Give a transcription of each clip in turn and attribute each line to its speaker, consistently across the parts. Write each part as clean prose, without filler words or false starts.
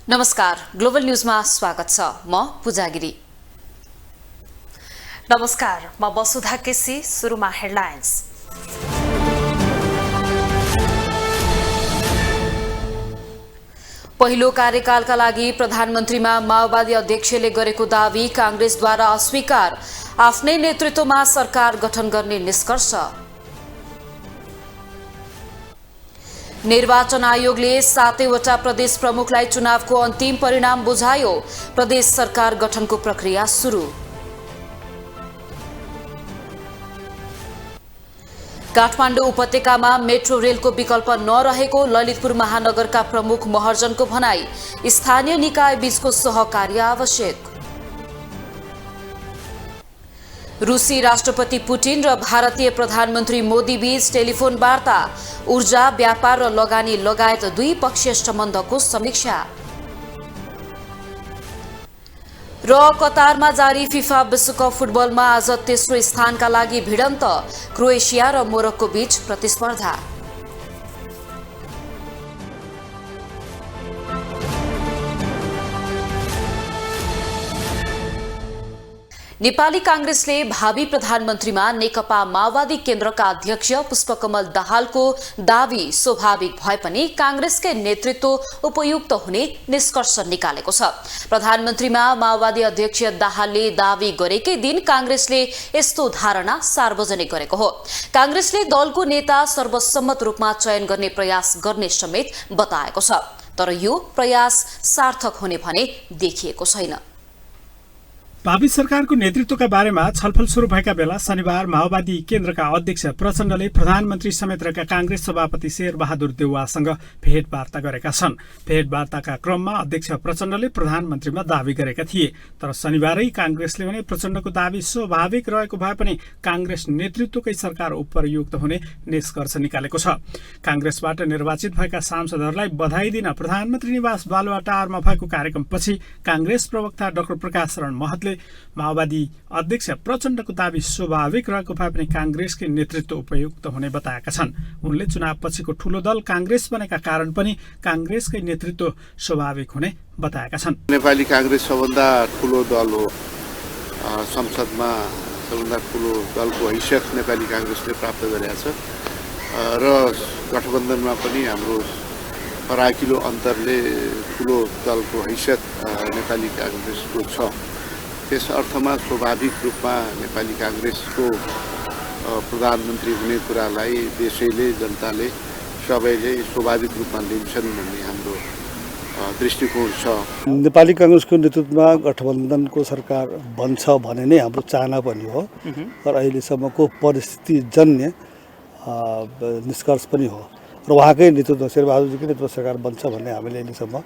Speaker 1: नमस्कार, ग्लोबल न्यूजमा स्वागत छ। म पूजा गिरी।
Speaker 2: नमस्कार, म वसुधा केसी। सुरुमा हेडलाइन्स।
Speaker 1: पहिलो कार्यकालका लागि प्रधानमन्त्रीमा माओवादी अध्यक्षले गरेको दावी कांग्रेसद्वारा अस्वीकार। आफ्नै नेतृत्वमा सरकार गठन गर्ने निष्कर्ष। निर्वाचन आयोगले 7वटा प्रदेश प्रमुखलाई चुनावको अन्तिम परिणाम बुझायो। प्रदेश सरकार गठनको प्रक्रिया सुरु। काठमाडौँ उपत्यकामा मेट्रो रेलको विकल्प नरहेको ललितपुर महानगरका प्रमुख महर्जनको भनाई। स्थानीय निकाय बीचको सहकार्य आवश्यक। रूसी राष्ट्रपति पुटिन र भारतीय प्रधानमन्त्री मोदी बीच टेलिफोन वार्ता। ऊर्जा, व्यापार र लगानी लगायत द्विपक्षीय सम्बन्धको समीक्षा। र कतारमा जारी फिफा विश्वकप फुटबलमा आज तेस्रो स्थानका लागि भिडन्त। क्रोएसिया र मोरक्को बीच प्रतिस्पर्धा। नेपाली कांग्रेसले भावी प्रधानमन्त्रीमा नेकपा माओवादी केन्द्रका अध्यक्ष पुष्पकमल दाहालको दावी स्वाभाविक भए पनि कांग्रेसकै नेतृत्व उपयुक्त हुने निष्कर्ष निकालेको छ। प्रधानमन्त्रीमा माओवादी अध्यक्ष दाहालले दावी गरेकै दिन कांग्रेसले यस्तो धारणा सार्वजनिक गरेको हो। कांग्रेसले दलको नेता सर्वसम्मत रूपमा चयन गर्ने प्रयास गर्ने समेत बताएको छ। तर यो प्रयास सार्थक हुने भने देखिएको छैन।
Speaker 3: भावी सरकारको नेतृत्वका बारेमा छलफल सुरु भएका बेला शनिबार माओवादी केन्द्रका अध्यक्ष प्रचण्डले प्रधानमन्त्री समेत रहेका कांग्रेस सभापति शेरबहादुर देउवासँग भेटवार्ता गरेका छन्। भेटवार्ताका क्रममा अध्यक्ष प्रचण्डले प्रधानमन्त्रीमा दावी गरेका थिए। तर शनिबारै कांग्रेसले भने प्रचण्डको दावी स्वाभाविक रहेको भए पनि कांग्रेस नेतृत्वकै सरकार उपयुक्त हुने निष्कर्ष निकालेको छ। कांग्रेसबाट निर्वाचित भएका सांसदहरूलाई बधाई दिन प्रधानमन्त्री निवास बालुवाटारमा भएको कार्यक्रमपछि कांग्रेस प्रवक्ता डाक्टर प्रकाश शरण महतले माओवादी अध्यक्ष प्रचण्डको दावी स्वाभाविक रहेको भए पनि कांग्रेसकै नेतृत्व उपयुक्त हुने बताएका छन्। उनले चुनाव पछिको ठूलो दल कांग्रेस बनेका कारण पनि कांग्रेसकै नेतृत्व स्वाभाविक हुने बताएका छन्।
Speaker 4: नेपाली कांग्रेस सबभन्दा ठूलो दल हो। संसदमा सबभन्दा ठूलो दलको हैसियत नेपाली कांग्रेसले प्राप्त गरेको छ र गठबन्धनमा पनि हाम्रो फराकिलो अन्तरले ठूलो दलको हैसियत नेपाली कांग्रेसको छ। त्यस अर्थमा स्वाभाविक रूपमा नेपाली कांग्रेसको प्रधानमन्त्री हुने कुरालाई देशैले जनताले सबैले स्वाभाविक रूपमा लिन्छन् भन्ने हाम्रो दृष्टिकोण छ।
Speaker 5: नेपाली कांग्रेसको नेतृत्वमा गठबन्धनको सरकार बन्छ भन्ने नै हाम्रो चाहना पनि हो र अहिलेसम्मको परिस्थितिजन्य निष्कर्ष पनि हो र उहाँकै नेतृत्व शेरबहादुरजीकै नेतृत्व सरकार बन्छ भन्ने हामीले अहिलेसम्म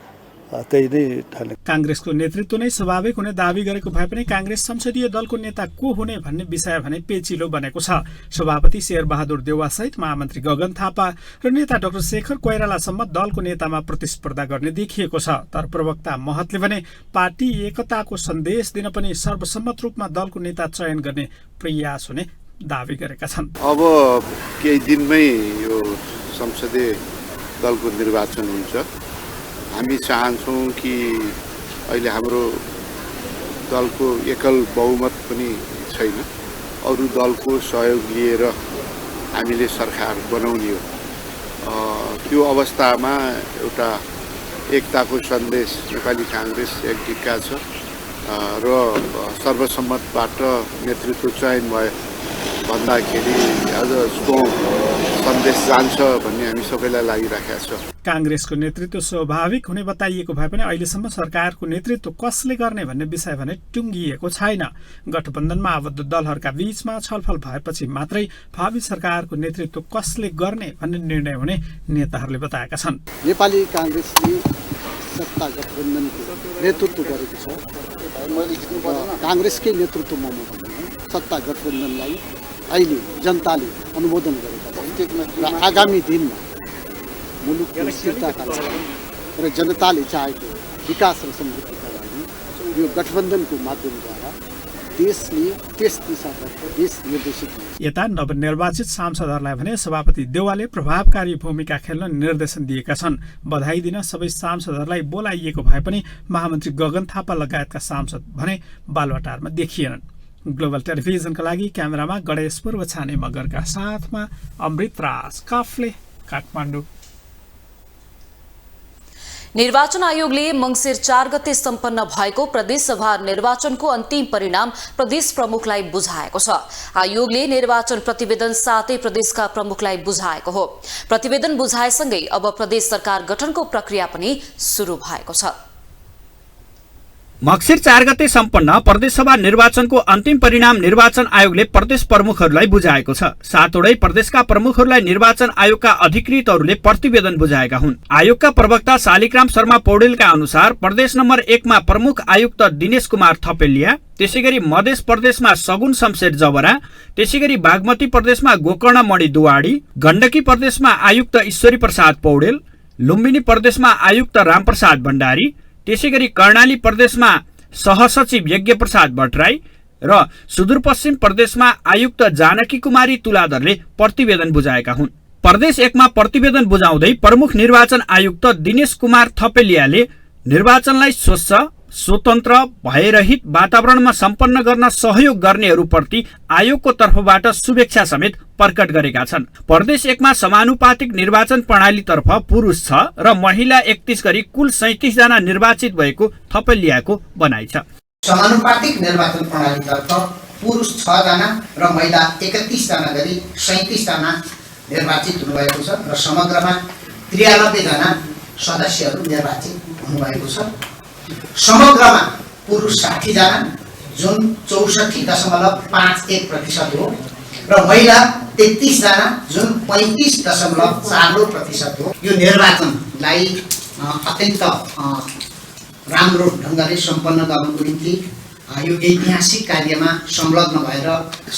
Speaker 5: त्यही नै ठाने।
Speaker 3: कांग्रेसको नेतृत्व नै स्वाभाविक हुने दावी गरेको भए पनि कांग्रेस संसदीय दलको नेता को हुने भन्ने विषय भने पेचिलो बनेको छ। सभापति शेरबहादुर देउवासहित महामन्त्री गगन थापा र नेता डाक्टर शेखर कोइरालासम्म दलको नेतामा प्रतिस्पर्धा गर्ने देखिएको छ। तर प्रवक्ता महतले भने पार्टी एकताको सन्देश दिन पनि सर्वसम्मत रूपमा दलको नेता चयन गर्ने प्रयास हुने दावी गरेका छन्।
Speaker 4: अब केही दिनमै यो संसदीय दलको निर्वाचन हुन्छ। हामी चाहन्छौँ कि अहिले हाम्रो दलको एकल बहुमत पनि छैन। अरू दलको सहयोग लिएर हामीले सरकार बनाउने हो। त्यो अवस्थामा एउटा एकताको सन्देश नेपाली कांग्रेस एकडिक्का छ र सर्वसम्मतबाट नेतृत्व चयन भयो भन्दाखेरि अझ स्ट्रङ सन्देश जान्छ भन्ने हामी सबैलाई लागिराखेको छ।
Speaker 3: कांग्रेसको नेतृत्व स्वाभाविक हुने बताइएको भए पनि अहिलेसम्म सरकारको नेतृत्व कसले गर्ने भन्ने विषय भने टुङ्गिएको छैन। गठबन्धनमा आबद्ध दलहरूका बीचमा छलफल भएपछि मात्रै भावी सरकारको नेतृत्व कसले गर्ने भन्ने निर्णय हुने नेताहरूले बताएका छन्।
Speaker 6: नेपाली कांग्रेसले सत्ता गठबन्धनको नेतृत्व गरेको छ। कांग्रेसकै नेतृत्वमा सत्ता गठबन्धनलाई अहिले जनताले अनुमोदन गरेका छन् र आगामी दिनमा मुलुकको स्थिरताका लागि र जनताले चाहेको विकास र समृद्धिका लागि यो गठबन्धनको माध्यमद्वारा देशले त्यस दिशातर्फ देश निर्देशित हुन्छ।
Speaker 3: यता नवनिर्वाचित सांसदहरूलाई भने सभापति देउवाले प्रभावकारी भूमिका खेल्न निर्देशन दिएका छन्। बधाई दिन सबै सांसदहरूलाई बोलाइएको भए पनि महामन्त्री गगन थापा लगायतका सांसद भने बालुवाटारमा देखिएनन्। ग्लोबल टेलिभिजनका लागि क्यामेरामा गणेश पूर्व छाने मगरका साथमा अमृत राज काफले, काठमाडौँ।
Speaker 1: निर्वाचन आयोगले मंसिर 4 गते सम्पन्न भएको प्रदेशसभा निर्वाचनको अन्तिम परिणाम प्रदेश प्रमुखलाई बुझाएको छ। आयोगले निर्वाचन प्रतिवेदन 7 प्रदेशका प्रमुखलाई बुझाएको हो। प्रतिवेदन बुझाएसँगै अब प्रदेश सरकार गठनको प्रक्रिया पनि सुरु भएको छ।
Speaker 7: मंसिर 4 गते सम्पन्न प्रदेशसभा निर्वाचनको अन्तिम परिणाम निर्वाचन आयोगले प्रदेश प्रमुखहरूलाई बुझाएको छ। 7वटै प्रदेशका प्रमुखहरूलाई निर्वाचन आयोगका अधिकृतहरूले प्रतिवेदन बुझाएका हुन्। आयोगका प्रवक्ता शालिग्राम शर्मा पौडेलका अनुसार प्रदेश नम्बर 1 मा प्रमुख आयुक्त दिनेश कुमार थपेलिया, त्यसैगरी मध्य प्रदेशमा सगुन शमशेर जवरा, त्यसैगरी बागमती प्रदेशमा गोकर्ण मणि दुवाडी, गण्डकी प्रदेशमा आयुक्त ईश्वरी प्रसाद पौडेल, लुम्बिनी प्रदेशमा आयुक्त रामप्रसाद भण्डारी, त्यसैगरी कर्णाली प्रदेशमा सहसचिव यज्ञ प्रसाद भट्टराई र सुदूरपश्चिम प्रदेशमा आयुक्त जानकी कुमारी तुलाधरले प्रतिवेदन बुझाएका हुन्। प्रदेश 1 मा प्रतिवेदन बुझाउँदै प्रमुख निर्वाचन आयुक्त दिनेश कुमार थपेलियाले निर्वाचनलाई स्वच्छ, स्वतन्त्र, भयरहित वातावरणमा सम्पन्न गर्न सहयोग गर्नेहरूप्रति आयोगको तर्फबाट शुभेच्छा समेत प्रकट गरेका छन्। प्रदेश 1 मा समानुपातिक निर्वाचन प्रणालीतर्फ पुरुष 6 र महिला 31 गरी कुल 37 जना निर्वाचित भएको थपेलियाको भनाइ छ।
Speaker 8: समानुपातिक निर्वाचन प्रणालीतर्फ पुरुष 6 जना र महिला 31 जना गरी 37 जना निर्वाचित हुनुभएको छ र समग्रमा 93 जना सदस्यहरू निर्वाचित हुनुभएको छ। समग्रमा पुरुष 60 जना जुन 64.51% हो र महिला 33 जना जुन 35.42% हो। यो निर्वाचनलाई अत्यन्त राम्रो ढङ्गले सम्पन्न गर्नको निम्ति यो ऐतिहासिक कार्यमा संलग्न भएर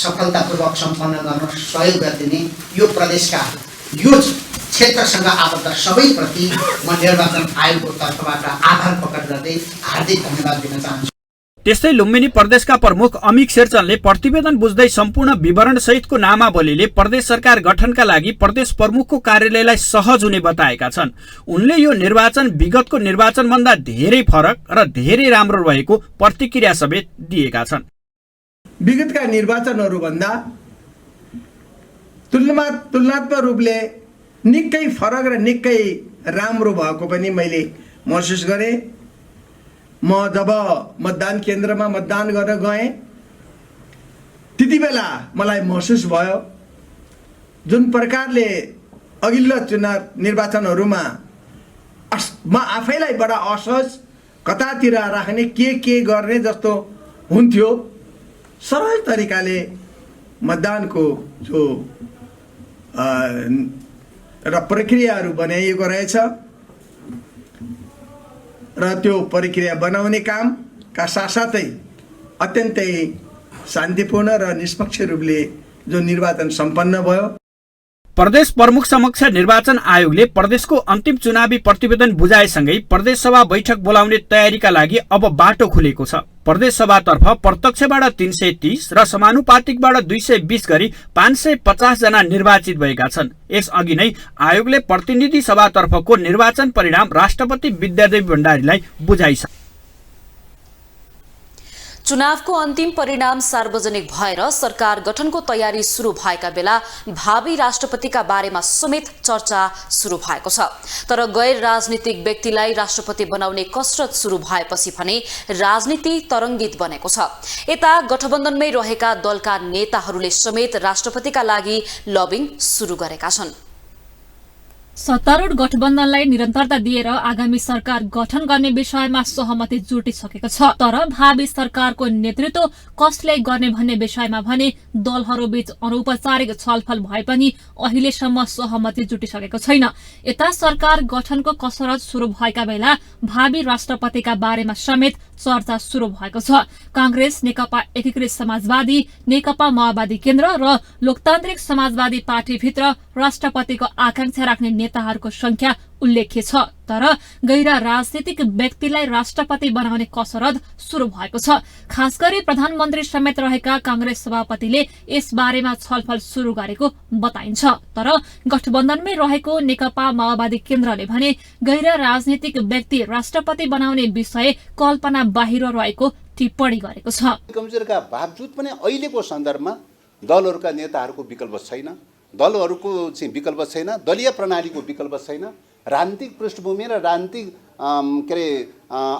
Speaker 8: सफलतापूर्वक सम्पन्न गर्न सहयोग गरिदिने यो प्रदेशका यो क्षेत्रसँग आबद्ध सबैप्रति म निर्वाचन आयोगको तर्फबाट आभार प्रकट गर्दै हार्दिक धन्यवाद दिन चाहन्छु।
Speaker 7: त्यस्तै लुम्बिनी प्रदेशका प्रमुख अमिक शेरचनले प्रतिवेदन बुझ्दै सम्पूर्ण विवरण सहितको नामावलीले प्रदेश सरकार गठनका लागि प्रदेश प्रमुखको कार्यालयलाई सहज हुने बताएका छन्। उनले यो निर्वाचन विगतको निर्वाचनभन्दा धेरै फरक र धेरै राम्रो भएको प्रतिक्रिया समेत दिएका छन्।
Speaker 9: विगतका निर्वाचनहरूभन्दा तुलनात्मक रूपले निकै फरक र निकै राम्रो भएको पनि मैले महसुस गरेँ। म जब मतदान केन्द्रमा मतदान गर्न गएँ त्यति बेला मलाई महसुस भयो जुन प्रकारले अघिल्लो चुनाव निर्वाचनहरूमा म आफैलाई बडा असहज, कतातिर राख्ने के गर्ने जस्तो हुन्थ्यो, सरल तरिकाले मतदानको जो र प्रक्रियाहरू बनाइएको रहेछ र त्यो प्रक्रिया बनाउने कामका साथसाथै अत्यन्तै शान्तिपूर्ण र निष्पक्ष रूपले जो निर्वाचन सम्पन्न भयो।
Speaker 7: प्रदेश प्रमुख समक्ष निर्वाचन आयोगले प्रदेशको अन्तिम चुनावी प्रतिवेदन बुझाएसँगै प्रदेश सभा बैठक बोलाउने तयारीका लागि अब बाटो खुलेको छ। प्रदेश सभातर्फ प्रत्यक्षबाट 330 र समानुपातिकबाट 220 गरी 550 जना निर्वाचित भएका छन्। यसअघि नै आयोगले प्रतिनिधि सभातर्फको निर्वाचन परिणाम राष्ट्रपति विद्यादेवी भण्डारीलाई बुझाइसक्यो।
Speaker 1: चुनावको अन्तिम परिणाम सार्वजनिक भएर सरकार गठनको तयारी सुरु भएका बेला भावी राष्ट्रपतिका बारेमा समेत चर्चा सुरु भएको छ। तर गैर राजनीतिक व्यक्तिलाई राष्ट्रपति बनाउने कसरत सुरु भएपछि भने राजनीति तरङ्गित बनेको छ। यता गठबन्धनमै रहेका दलका नेताहरूले समेत राष्ट्रपतिका लागि लबिङ सुरु गरेका छन्।
Speaker 10: सत्तारूढ गठबन्धनलाई निरन्तरता दिएर आगामी सरकार गठन गर्ने विषयमा सहमति जुटिसकेको छ। तर भावी सरकारको नेतृत्व कसले गर्ने भन्ने विषयमा भने दलहरूबीच अनौपचारिक छलफल भए पनि अहिलेसम्म सहमति जुटिसकेको छैन। यता सरकार गठनको कसरत सुरु भएका बेला भावी राष्ट्रपतिका बारेमा समेत चर्चा सुरु भएको छ। कांग्रेस, नेकपा एकीकृत समाजवादी, नेकपा माओवादी केन्द्र र लोकतान्त्रिक समाजवादी पार्टीभित्र राष्ट्रपतिको आकांक्षा राख्ने नेताहरूको संख्या उल्लेख्य छ, तर गैर राजनीतिक व्यक्तिलाई राष्ट्रपति बनाउने कसरत शुरू भएको छ। खास गरी प्रधानमन्त्री समेत रहेका कांग्रेस सभापतिले यस बारेमा छलफल शुरू गरेको बताइन्छ। तर गठबन्धनमै रहेको नेकपा माओवादी केन्द्रले भने गैर राजनीतिक व्यक्ति राष्ट्रपति बनाउने विषय कल्पना बाहिर रहेको टिप्पणी गरेको छ।
Speaker 11: कमजोरका बावजुद पनि अहिलेको सन्दर्भमा दलहरूका नेताहरूको विकल्प छैन, दलहरूको चाहिँ विकल्प छैन, दलीय प्रणालीको विकल्प छैन, राजनीतिक पृष्ठभूमि र राजनीतिक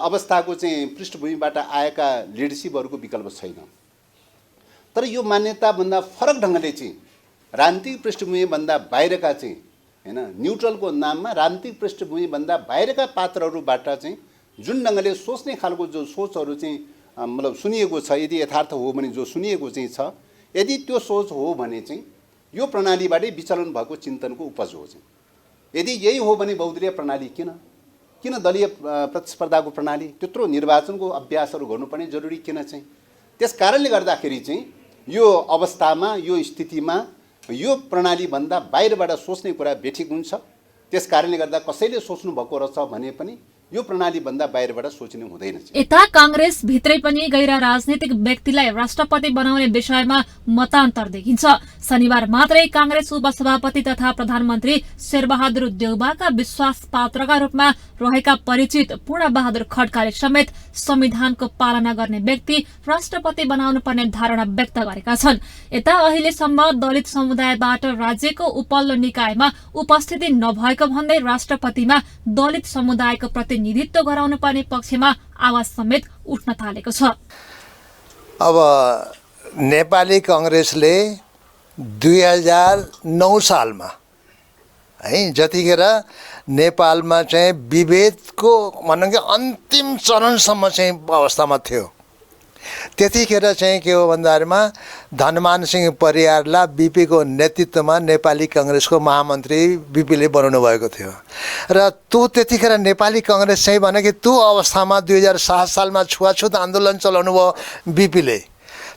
Speaker 11: अवस्थाको चाहिँ पृष्ठभूमिबाट आएका लिडरसिपहरूको विकल्प छैन। तर यो मान्यताभन्दा फरक ढङ्गले चाहिँ राजनीतिक पृष्ठभूमिभन्दा बाहिरका चाहिँ हैन न्युट्रलको नाममा राजनीतिक पृष्ठभूमिभन्दा बाहिरका पात्रहरूबाट चाहिँ जुन ढङ्गले सोच्ने खालको जो सोचहरू चाहिँ मतलब सुनिएको छ, यदि यथार्थ हो भने जो सुनिएको चाहिँ छ, यदि त्यो सोच हो भने चाहिँ यो प्रणालीबाटै विचलन भएको चिन्तनको उपज हो चाहिँ। यदि यही हो भने बहुदलीय प्रणाली किन दलीय प्रतिस्पर्धाको प्रणाली, त्यत्रो निर्वाचनको अभ्यासहरू गर्नुपर्ने जरुरी किन चाहिँ? त्यस कारणले गर्दाखेरि चाहिँ यो अवस्थामा यो स्थितिमा यो प्रणालीभन्दा बाहिरबाट सोच्ने कुरा बेठिक हुन्छ। त्यस कारणले गर्दा कसैले सोच्नु भएको रहेछ भने पनि यो प्रणालीभन्दा बाहिरबाट सोच्नु हुँदैन।
Speaker 10: यता कांग्रेस भित्रै पनि गैर राजनीतिक व्यक्तिलाई राष्ट्रपति बनाउने विषयमा मतान्तर देखिन्छ। शनिबार मात्रै कांग्रेस उपसभापति तथा प्रधानमन्त्री शेरबहादुर देउवाका विश्वास पात्रका रूपमा रहेका परिचित पूर्णबहादुर खड्काले समेत संविधानको पालना गर्ने व्यक्ति राष्ट्रपति बनाउनु पर्ने धारणा व्यक्त गरेका छन्। यता अहिलेसम्म दलित समुदायबाट राज्यको उपल्लो निकायमा उपस्थिति नभएको भन्दै राष्ट्रपतिमा दलित समुदायको प्रतिनिधित्व गराउनु पर्ने पक्षमा आवाज समेत उठ्न थालेको छ।
Speaker 12: अब नेपाली कांग्रेसले 2009 सालमा है जतिखेर नेपालमा चाहिँ विभेदको भनौँ कि अन्तिम चरणसम्म चाहिँ अवस्थामा थियो, त्यतिखेर चाहिँ के हो भन्दामा धनमान सिंह परियारलाई बीपीको नेतृत्वमा नेपाली कांग्रेसको महामन्त्री बीपीले बनाउनु भएको थियो र त्यो त्यतिखेर नेपाली कांग्रेस चाहिँ भने कि त्यो अवस्थामा 2007 सालमा छुवाछुत आन्दोलन चलाउनु भयो बीपीले।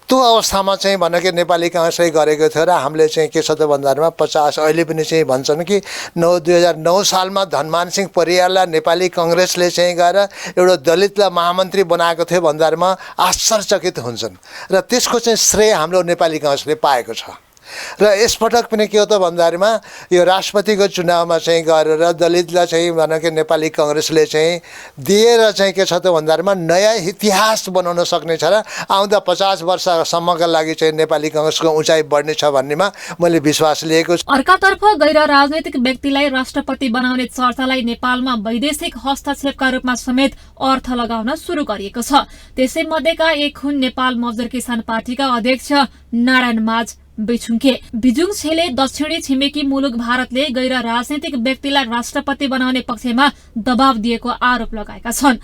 Speaker 12: त्यो अवस्थामा चाहिँ भने कि नेपाली कांग्रेसले गरेको थियो र हामीले चाहिँ के छ त भन्दामा 50 अहिले पनि चाहिँ भन्छन् कि 2009 सालमा धनमान सिंह परियारलाई नेपाली कांग्रेसले चाहिँ गएर एउटा दलितलाई महामन्त्री बनाएको थियो भन्दामा आश्चर्यचकित हुन्छन् र त्यसको चाहिँ श्रेय हाम्रो नेपाली कांग्रेसले पाएको छ। र यसपटक पनि के हो त भन्दामा यो राष्ट्रपतिको चुनावमा चाहिँ गरेर दलितलाई चाहिँ भनौँ कि नेपाली कांग्रेसले चाहिँ दिएर चाहिँ के छ त भन्दामा नयाँ इतिहास बनाउन सक्ने छ र आउँदा 50 वर्षसम्मका लागि चाहिँ नेपाली कांग्रेसको उचाइ बढ्नेछ भन्नेमा मैले विश्वास लिएको छु।
Speaker 10: अर्कातर्फ गैर राजनीतिक व्यक्तिलाई राष्ट्रपति बनाउने चर्चालाई नेपालमा वैदेशिक हस्तक्षेपका रूपमा समेत अर्थ लगाउन शुरू गरिएको छ। त्यसै मध्येका एक हुन् नेपाल मजदुर किसान पार्टीका अध्यक्ष नारायण माझ बिछुङके। बिजुङछेले दक्षिणी छिमेकी मुलुक भारतले गैर राजनीतिक व्यक्तिलाई राष्ट्रपति बनाउने पक्षमा दबाव दिएको आरोप लगाएका छन्।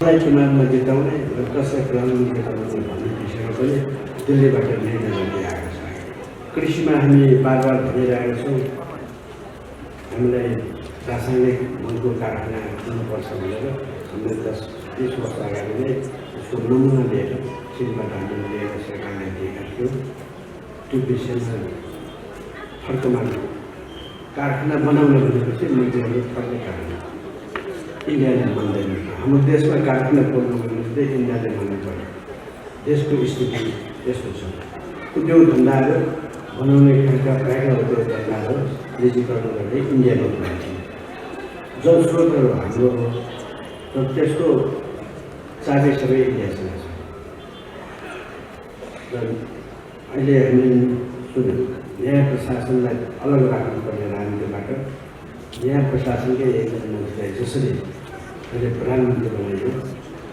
Speaker 13: कृषिमा हामी बार भनिरहेका छौँ हामीलाई रासायनिक मलको कारखाना दिनुपर्छ भनेर हामीले 10-20 वर्ष अगाडि नै यसको नमुना लिएर चीनबाट हामीले लिएर सरकारलाई दिएका थियौँ। त्यो विषयमा फर्कमा कारखाना बनाउन भनेपछि मजदुरहरू फर्ने कारण इन्डियाले मान्दैन। हाम्रो देशमा कारखाना खोल्नु भनेपछि इन्डियाले मान्नु पर्यो। देशको स्थिति यस्तो छ। उद्योग धन्दाहरू बनाउने खालका प्रायः उद्योग धन्दाहरू निजीकरण गर्ने इन्डियामा बनाइन्छ। जलस्रोतहरू हाम्रो हो र त्यसको चाबी सबै इन्डियासँग छ। र अहिले हामी न्याय प्रशासनलाई अलग राख्नुपर्ने राजनीतिबाट न्याय प्रशासनकै एकजना मान्छेलाई जसरी अहिले प्रधानमन्त्री बनाइयो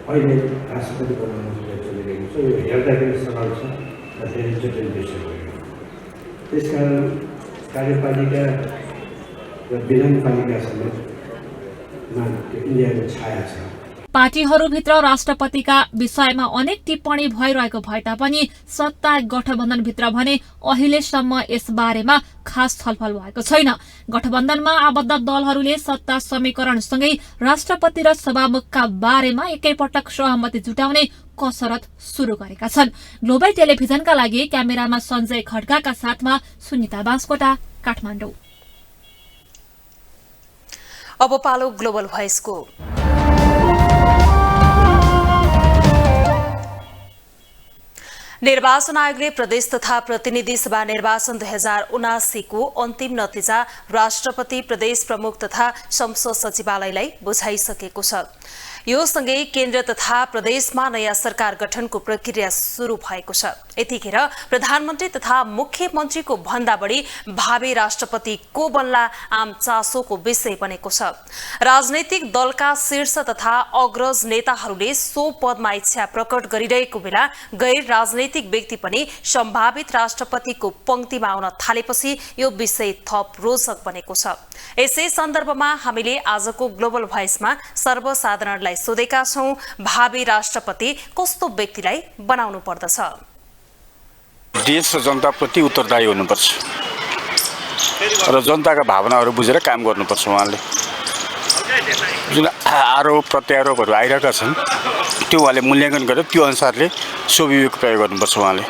Speaker 13: अहिले राष्ट्रपति बनाउनु चलिरहेको छ, यो हेर्दाखेरि सरल छ र धेरै जटिल विषय हो। त्यसकारण कार्यपालिका र विधानपालिका समेतमा इन्डियाको छाया छ।
Speaker 10: पार्टीहरूभित्र राष्ट्रपतिका विषयमा अनेक टिप्पणी भइरहेको भए तापनि सत्ता गठबन्धनभित्र भने अहिलेसम्म यस बारेमा खास छलफल भएको छैन। गठबन्धनमा आबद्ध दलहरूले सत्ता समीकरणसँगै राष्ट्रपति र सभामुखका बारेमा एकैपटक सहमति जुटाउने कसरत शुरू गरेका छन्। ग्लोबल टेलिभिजनका लागि क्यामेरामा सञ्जय खड्काका साथमा सुनिता बास्कोटा, काठमाडौँ।
Speaker 2: अब पालो ग्लोबल भोइसको। निर्वाचन आयोगले प्रदेश तथा प्रतिनिधि सभा निर्वाचन 2079 को अन्तिम नतिजा राष्ट्रपति, प्रदेश प्रमुख तथा संसद सचिवालयलाई बुझाइसकेको छ। यो सँगै केन्द्र तथा प्रदेशमा नयाँ सरकार गठनको प्रक्रिया सुरु भएको छ। यतिखेर प्रधानमन्त्री तथा मुख्यमन्त्रीको भन्दा बढी भावी राष्ट्रपति को बन्ला आम चासोको विषय बनेको छ। राजनैतिक दलका शीर्ष तथा अग्रज नेताहरूले सो पदमा इच्छा प्रकट गरिरहेको बेला गैर राजनैतिक व्यक्ति पनि सम्भावित राष्ट्रपतिको पंक्तिमा आउन थालेपछि यो विषय थप रोचक बनेको छ। यसै सन्दर्भमा हामीले आजको ग्लोबल भोइसमा सर्वसाधारणलाई सोधेका छौं, भावी राष्ट्रपति कस्तो व्यक्तिलाई बनाउनु पर्दछ?
Speaker 14: देश र जनताप्रति उत्तरदायी हुनुपर्छ र जनताका भावनाहरू बुझेर काम गर्नुपर्छ। उहाँले जुन आरोप प्रत्यारोपहरू आइरहेका छन् त्यो उहाँले मूल्याङ्कन गरेर त्यो अनुसारले स्वविवेक प्रयोग गर्नुपर्छ। उहाँले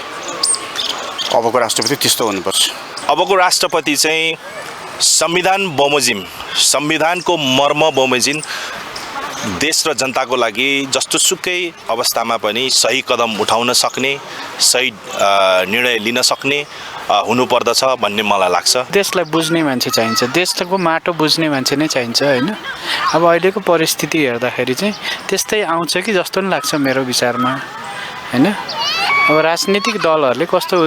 Speaker 14: अबको राष्ट्रपति त्यस्तो हुनुपर्छ।
Speaker 15: अबको राष्ट्रपति चाहिँ संविधान बमोजिम, संविधानको मर्म बमोजिम देश र जनताको लागि जस्तो सुकै अवस्थामा पनि सही कदम उठाउन सक्ने, सही निर्णय लिन सक्ने हुनुपर्दछ भन्ने मलाई लाग्छ।
Speaker 16: देशलाई बुझ्ने मान्छे चाहिन्छ, देशको माटो बुझ्ने मान्छे नै चाहिन्छ हैन। अब अहिलेको परिस्थिति हेर्दाखेरि चाहिँ त्यस्तै आउँछ कि जस्तो नि लाग्छ मेरो विचारमा हैन। अब राजनीतिक दलहरूले कस्तो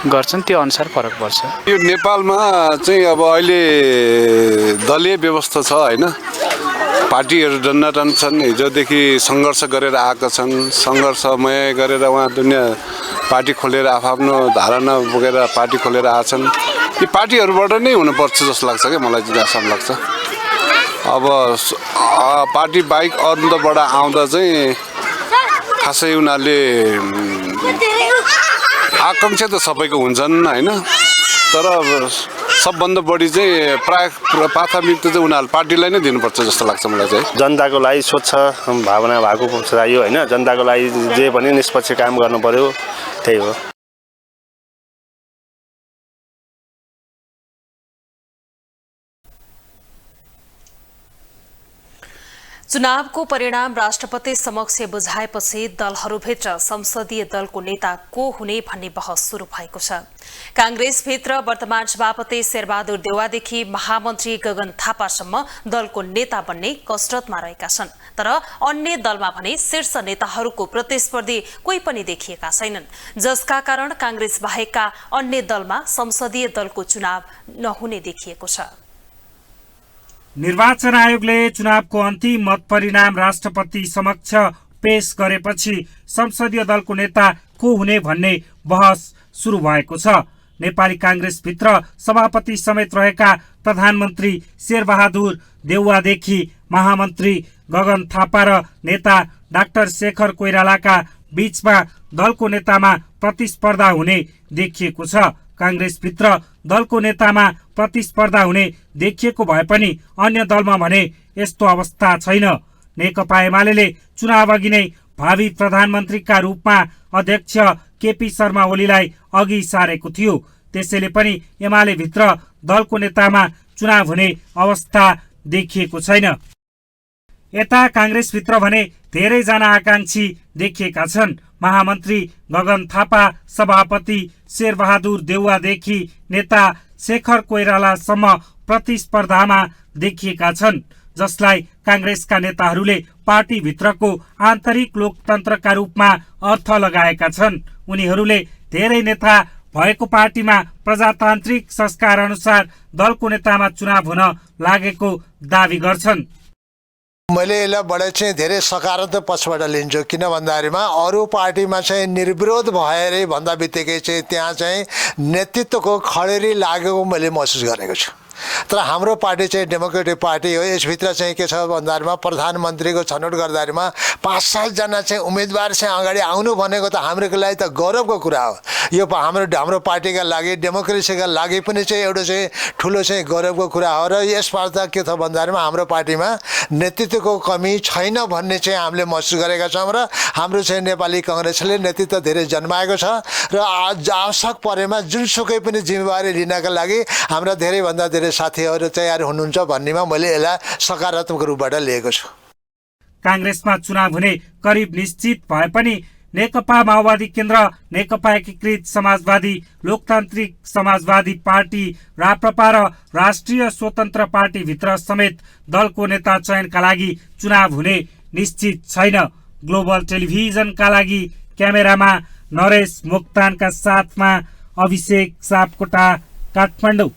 Speaker 16: गर्छन् त्यो अनुसार फरक पर्छ।
Speaker 17: यो नेपालमा चाहिँ अब अहिले दलीय व्यवस्था छ हैन। पार्टीहरू डन्डाडन छन्, हिजोदेखि सङ्घर्ष गरेर आएका छन्। सङ्घर्षमय गरेर उहाँ दुनियाँ पार्टी खोलेर आफ्नो धारणा बोकेर पार्टी खोलेर आछन्। यी पार्टीहरूबाट नै हुनुपर्छ जस्तो लाग्छ क्या मलाई चाहिँ, जहाँसम्म लाग्छ। अब पार्टी बाहेक अरूबाट आउँदा चाहिँ खासै उनीहरूले आकाङ्क्षा त सबैको हुन्छन् हैन, तर सबभन्दा बढी चाहिँ प्राथमिकता चाहिँ उनीहरूले पार्टीलाई नै दिनुपर्छ जस्तो लाग्छ मलाई चाहिँ।
Speaker 18: जनताको लागि स्वच्छ भावना भएको चाहियो हैन। जनताको लागि जे पनि निष्पक्ष काम गर्नु पर्यो, त्यही हो।
Speaker 2: चुनावको परिणाम राष्ट्रपति समक्ष बुझाएपछि दलहरूभित्र संसदीय दलको नेता को हुने भन्ने बहस सुरु भएको छ। कांग्रेसभित्र वर्तमान सभापति शेरबहादुर देउवादेखि महामन्त्री गगन थापासम्म दलको नेता बन्ने कसरतमा रहेका छन्। तर अन्य दलमा भने शीर्ष नेताहरूको प्रतिस्पर्धी कोही पनि देखिएका छैनन्, जसका कारण कांग्रेस बाहेकका अन्य दलमा संसदीय दलको चुनाव नहुने देखिएको छ।
Speaker 19: निर्वाचन आयोगले चुनावको अन्तिम मत परिणाम राष्ट्रपति समक्ष पेश गरेपछि संसदीय दलको नेता को हुने भन्ने बहस सुरु भएको छ। नेपाली कांग्रेसभित्र सभापति समेत रहेका प्रधानमन्त्री शेरबहादुर देउवादेखि महामन्त्री गगन थापा र नेता डाक्टर शेखर कोइरालाका बीचमा दलको नेतामा प्रतिस्पर्धा हुने देखिएको छ। कांग्रेसभित्र दलको नेतामा प्रतिस्पर्धा हुने देखिएको भए पनि अन्य दलमा भने यस्तो अवस्था छैन। नेकपा एमाले चुनाव अघि नै भावी प्रधानमन्त्रीका रूपमा अध्यक्ष केपी शर्मा ओलीलाई अघि सारेको थियो। त्यसैले पनि एमाले भित्र दलको नेतामा चुनाव हुने अवस्था देखिएको छैन। यता कांग्रेसभित्र भने धेरैजना आकांक्षी देखिएका छन्। महामन्त्री गगन थापा, सभापति शेरबहादुर देउवादेखि नेता शेखर कोइरालासम्म प्रतिस्पर्धामा देखिएका छन्, जसलाई कांग्रेसका नेताहरूले पार्टीभित्रको आन्तरिक लोकतन्त्रका रूपमा अर्थ लगाएका छन्। उनीहरूले धेरै नेता भएको पार्टीमा प्रजातान्त्रिक संस्कार अनुसार दलको नेतामा चुनाव हुन लागेको दावी गर्छन्।
Speaker 12: मैले यसलाई बडे चाहिँ धेरै सकारात्मक पक्षबाट लिन्छु। किन भन्दाखेरिमा अरू पार्टीमा चाहिँ निर्विरोध भएर भन्दा बित्तिकै चाहिँ त्यहाँ चाहिँ नेतृत्वको खडेरी लागेको मैले महसुस गरेको छु। तर हाम्रो पार्टी चाहिँ डेमोक्रेटिक पार्टी हो। यसभित्र चाहिँ के छ भन्दाखेरिमा प्रधानमन्त्रीको छनौट गर्दाखेरिमा 5-7 जना चाहिँ उम्मेदवार चाहिँ अगाडि आउनु भनेको त हाम्रो लागि त गौरवको कुरा हो। यो हाम्रो पार्टीका लागि, डेमोक्रेसीका लागि पनि चाहिँ एउटा चाहिँ ठुलो चाहिँ गौरवको कुरा हो। र यसपल्ट के छ भन्दाखेरिमा हाम्रो पार्टीमा नेतृत्वको कमी छैन भन्ने चाहिँ हामीले महसुस गरेका छौँ र हाम्रो चाहिँ नेपाली कांग्रेसले नेतृत्व धेरै जन्माएको छ र आवश्यक परेमा जुनसुकै पनि जिम्मेवारी लिनका लागि हाम्रा धेरैभन्दा धेरै मेरो साथीहरू तयार हुनुहुन्छ भन्नेमा मैले यसलाई सकारात्मक रूपबाट लिएको छु।
Speaker 19: कांग्रेसमा चुनाव हुने करिब निश्चित भए पनि नेकपा माओवादी केन्द्र, नेकपा एकीकृत समाजवादी, लोकतान्त्रिक समाजवादी पार्टी, राप्रपा र राष्ट्रिय स्वतन्त्र पार्टी भित्र समेत दलको नेता चयनका लागि चुनाव हुने निश्चित छैन। ग्लोबल टेलिभिजनका लागि क्यामेरामा नरेश मोक्तानका साथमा अभिषेक सापकोटा, काठमाडौँ।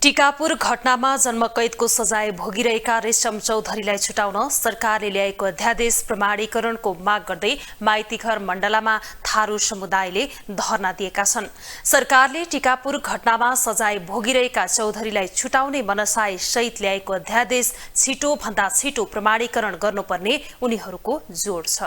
Speaker 2: टिकापुर घटनामा जन्मकैदको सजाय भोगिरहेका रेशम चौधरीलाई छुटाउन सरकारले ल्याएको अध्यादेश प्रमाणीकरणको माग गर्दै माइतीघर मण्डलामा थारू समुदायले धरना दिएका छन्। सरकारले टिकापुर घटनामा सजाय भोगिरहेका चौधरीलाई छुटाउने मनसाय सहित ल्याएको अध्यादेश छिटो भन्दा छिटो प्रमाणीकरण गर्नुपर्ने उनीहरूको जोड छ।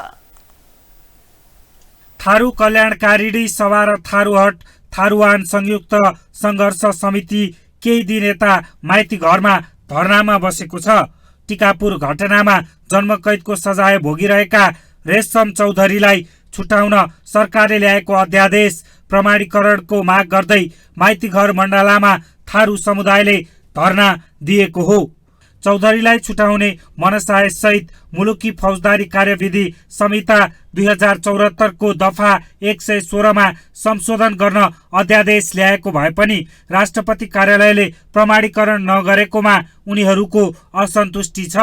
Speaker 19: थारू कल्याणकारिणी सभा र थारूहट थारूवान संयुक्त संघर्ष समिति केही दिन यता माइती घरमा धरनामा बसेको छ। टिकापुर घटनामा जन्मकैदको सजाय भोगिरहेका रेशम चौधरीलाई छुटाउन सरकारले ल्याएको अध्यादेश प्रमाणीकरणको माग गर्दै माइतीघर मण्डलामा थारू समुदायले धरना दिएको हो। चौधरीलाई छुटाउने मनसाय सहित मुलुकी फौजदारी कार्यविधि संहिता 2074 को दफा 116 मा संशोधन गर्न अध्यादेश ल्याएको भए पनि राष्ट्रपति कार्यालयले प्रमाणीकरण नगरेकोमा उनीहरूको असन्तुष्टि छ।